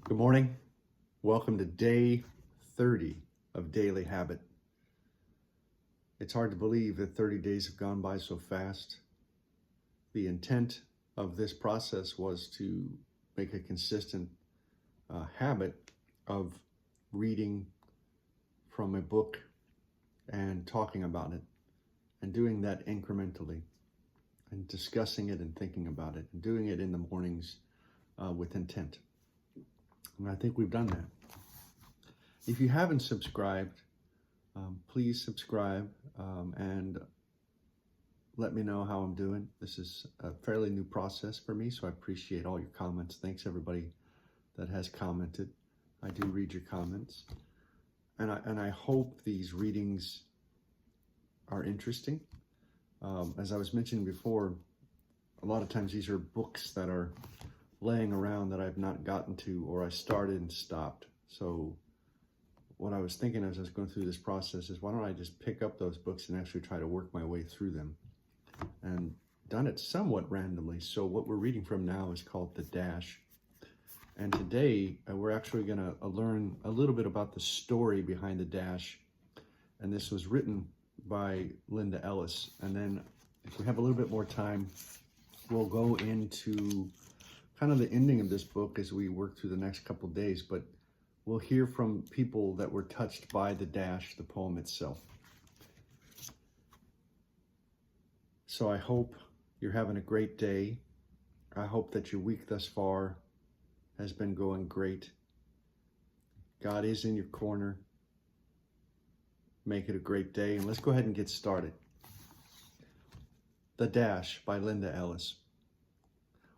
Good morning. Welcome to day 30 of Daily Habit. It's hard to believe that 30 days have gone by so fast. The intent of this process was to make a consistent habit of reading from a book and talking about it and doing that incrementally and discussing it and thinking about it and doing it in the mornings with intent. And I think we've done that. If you haven't subscribed, please subscribe and let me know how I'm doing. This is a fairly new process for me, so I appreciate all your comments. Thanks everybody that has commented. I do read your comments. And I hope these readings are interesting. As I was mentioning before, a lot of times these are books that are laying around that I've not gotten to, or I started and stopped. So what I was thinking as I was going through this process is, why don't I just pick up those books and actually try to work my way through them, and done it somewhat randomly. So what we're reading from now is called The Dash. And today we're actually going to learn a little bit about the story behind The Dash. And this was written by Linda Ellis. And then if we have a little bit more time, we'll go into kind of the ending of this book as we work through the next couple days, but we'll hear from people that were touched by The Dash, the poem itself. So I hope you're having a great day. I hope that your week thus far has been going great. God is in your corner. Make it a great day, and let's go ahead and get started. The Dash by Linda Ellis.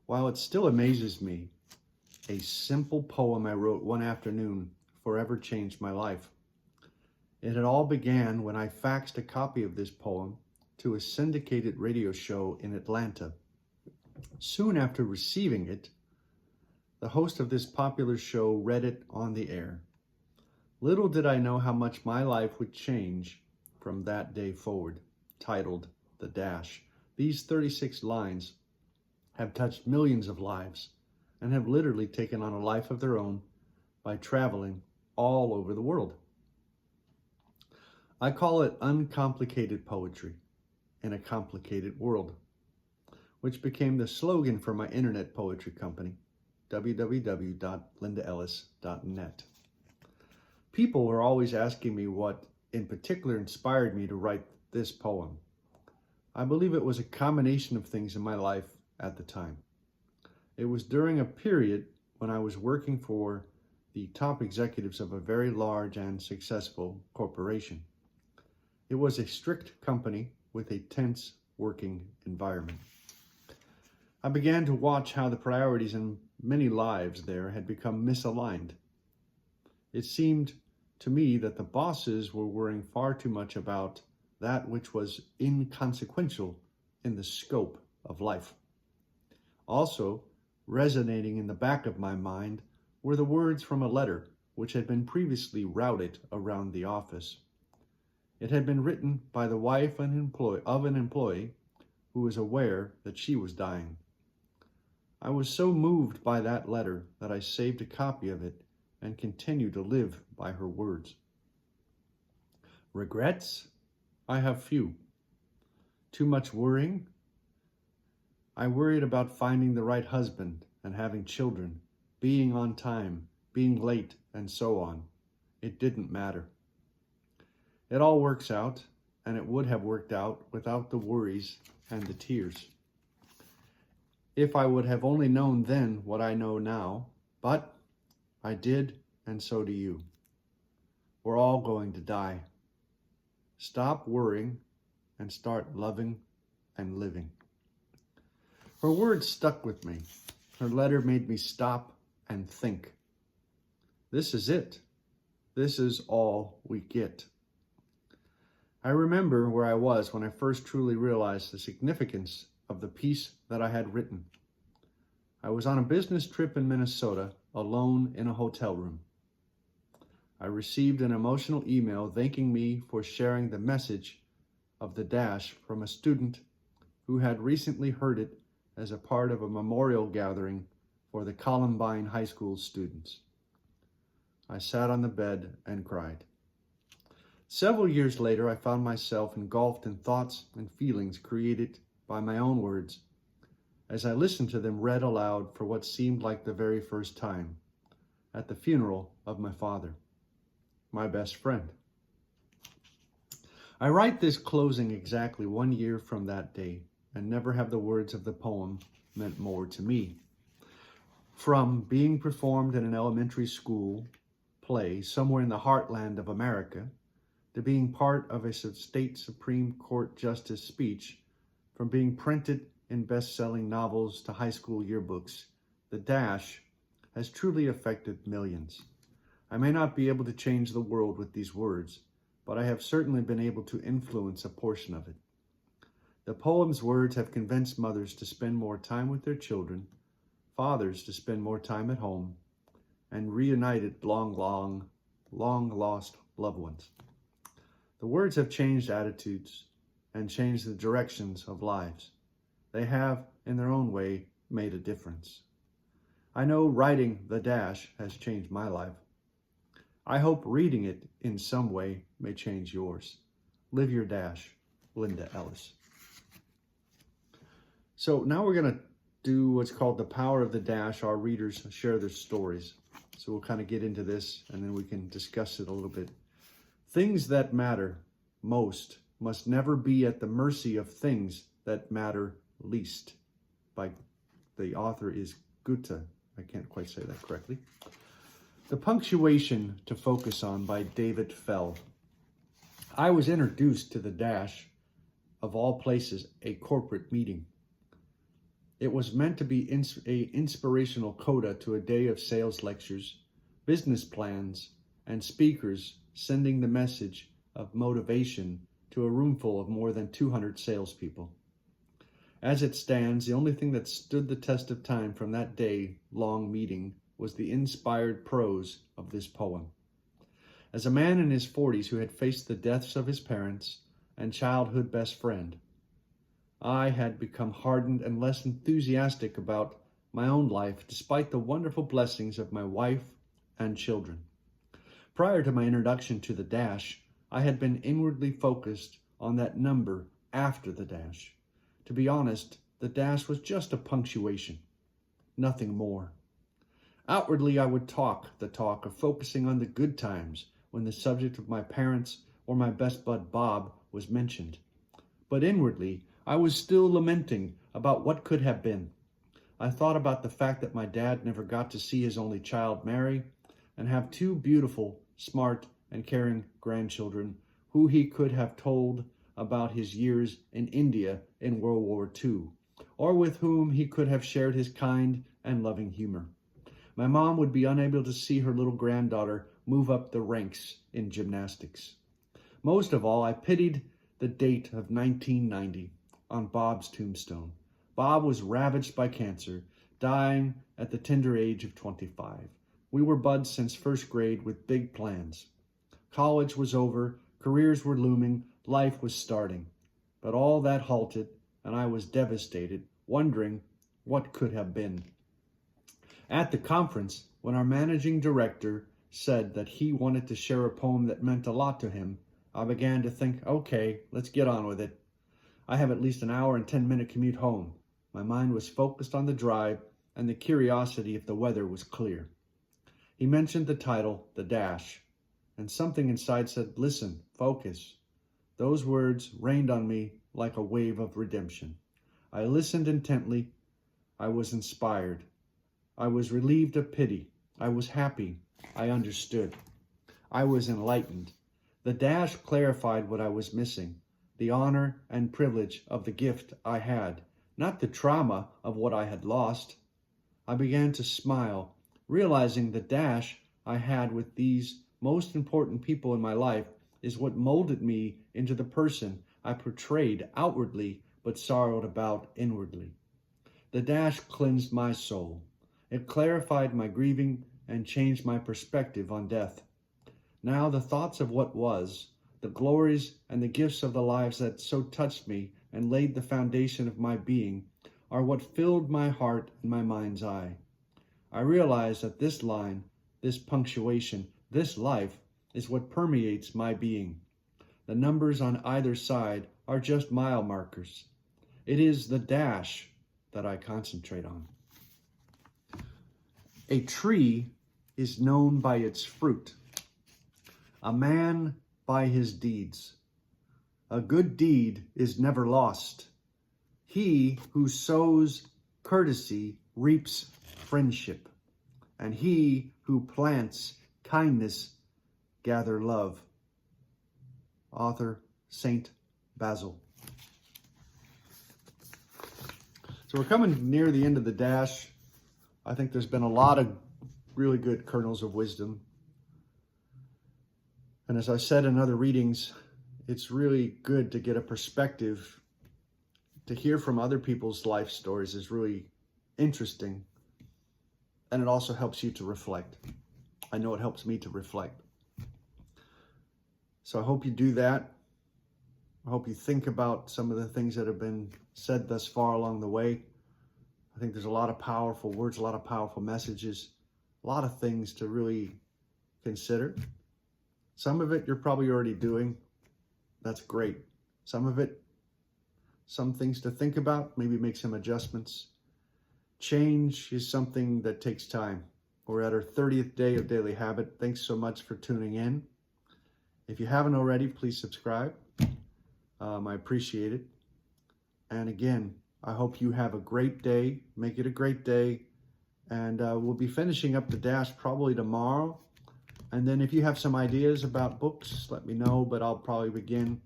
While it still amazes me, a simple poem I wrote one afternoon forever changed my life. It had all began when I faxed a copy of this poem to a syndicated radio show in Atlanta. Soon after receiving it, the host of this popular show read it on the air. Little did I know how much my life would change from that day forward. Titled The Dash, these 36 lines have touched millions of lives and have literally taken on a life of their own by traveling all over the world. I call it uncomplicated poetry in a complicated world, which became the slogan for my internet poetry company, www.lindaellis.net. People were always asking me what in particular inspired me to write this poem. I believe it was a combination of things in my life at the time. It was during a period when I was working for the top executives of a very large and successful corporation. It was a strict company with a tense working environment. I began to watch how the priorities in many lives there had become misaligned. It seemed to me that the bosses were worrying far too much about that which was inconsequential in the scope of life. Also, resonating in the back of my mind were the words from a letter which had been previously routed around the office. It had been written by the wife of an employee who was aware that she was dying. I was so moved by that letter that I saved a copy of it and continue to live by her words. Regrets? I have few. Too much worrying? I worried about finding the right husband and having children, being on time, being late, and so on. It didn't matter. It all works out, and it would have worked out without the worries and the tears. If I would have only known then what I know now, but I did, and so do you. We're all going to die. Stop worrying and start loving and living. Her words stuck with me. Her letter made me stop and think. This is it. This is all we get. I remember where I was when I first truly realized the significance of the piece that I had written. I was on a business trip in Minnesota, alone in a hotel room. I received an emotional email thanking me for sharing the message of The Dash from a student who had recently heard it as a part of a memorial gathering for the Columbine High School students. I sat on the bed and cried. Several years later, I found myself engulfed in thoughts and feelings created by my own words as I listened to them read aloud for what seemed like the very first time at the funeral of my father, my best friend. I write this closing exactly 1 year from that day, and never have the words of the poem meant more to me. From being performed in an elementary school play somewhere in the heartland of America, to being part of a state Supreme Court justice speech, from being printed in best-selling novels to high school yearbooks, the dash has truly affected millions. I may not be able to change the world with these words, but I have certainly been able to influence a portion of it. The poem's words have convinced mothers to spend more time with their children, fathers to spend more time at home, and reunited long lost loved ones. The words have changed attitudes and changed the directions of lives. They have, in their own way, made a difference. I know writing the dash has changed my life. I hope reading it in some way may change yours. Live your dash, Linda Ellis. So now we're going to do what's called the power of the dash. Our readers share their stories. So we'll kind of get into this and then we can discuss it a little bit. Things that matter most must never be at the mercy of things that matter least. By the author is Goethe. I can't quite say that correctly. The punctuation to focus on by David Fell. I was introduced to the dash, of all places, a corporate meeting. It was meant to be an inspirational coda to a day of sales lectures, business plans, and speakers sending the message of motivation to a room full of more than 200 salespeople. As it stands, the only thing that stood the test of time from that day-long meeting was the inspired prose of this poem. As a man in his 40s who had faced the deaths of his parents and childhood best friend, I had become hardened and less enthusiastic about my own life despite the wonderful blessings of my wife and children. Prior to my introduction to the dash, I had been inwardly focused on that number after the dash. To be honest, the dash was just a punctuation, nothing more. Outwardly, I would talk the talk of focusing on the good times when the subject of my parents or my best bud Bob was mentioned. But inwardly, I was still lamenting about what could have been. I thought about the fact that my dad never got to see his only child marry and have two beautiful, smart, and caring grandchildren who he could have told about his years in India in World War II, or with whom he could have shared his kind and loving humor. My mom would be unable to see her little granddaughter move up the ranks in gymnastics. Most of all, I pitied the date of 1990 on Bob's tombstone. Bob was ravaged by cancer, dying at the tender age of 25. We were buds since first grade with big plans. College was over, careers were looming, life was starting. But all that halted, and I was devastated, wondering what could have been. At the conference, when our managing director said that he wanted to share a poem that meant a lot to him, I began to think, okay, let's get on with it. I have at least an hour and 10-minute commute home. My mind was focused on the drive and the curiosity if the weather was clear. He mentioned the title, The Dash, and something inside said, listen, focus. Those words rained on me like a wave of redemption. I listened intently. I was inspired. I was relieved of pity. I was happy. I understood. I was enlightened. The dash clarified what I was missing, the honor and privilege of the gift I had, not the trauma of what I had lost. I began to smile, realizing the dash I had with these most important people in my life is what molded me into the person I portrayed outwardly but sorrowed about inwardly. The dash cleansed my soul. It clarified my grieving and changed my perspective on death. Now the thoughts of what was, the glories and the gifts of the lives that so touched me and laid the foundation of my being, are what filled my heart and my mind's eye. I realized that this line, this punctuation, This life is what permeates my being. The numbers on either side are just mile markers. It is the dash that I concentrate on. A tree is known by its fruit, a man by his deeds. A good deed is never lost. He who sows courtesy reaps friendship, and he who plants kindness gather love. Author Saint Basil. So we're coming near the end of the dash. I think there's been a lot of really good kernels of wisdom. And as I said in other readings, it's really good to get a perspective. To hear from other people's life stories is really interesting. And it also helps you to reflect. I know it helps me to reflect. So I hope you do that. I hope you think about some of the things that have been said thus far along the way. I think there's a lot of powerful words, a lot of powerful messages, a lot of things to really consider. Some of it you're probably already doing. That's great. Some of it, some things to think about, maybe make some adjustments. Change is something that takes time. We're at our 30th day of Daily Habit. Thanks so much for tuning in. If you haven't already, please subscribe. I appreciate it. And again, I hope you have a great day. Make it a great day. And we'll be finishing up the dash probably tomorrow. And then if you have some ideas about books, let me know. But I'll probably begin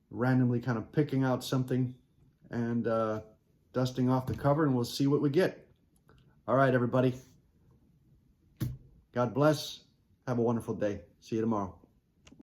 randomly kind of picking out something and dusting off the cover, and we'll see what we get. All right, everybody. God bless. Have a wonderful day. See you tomorrow.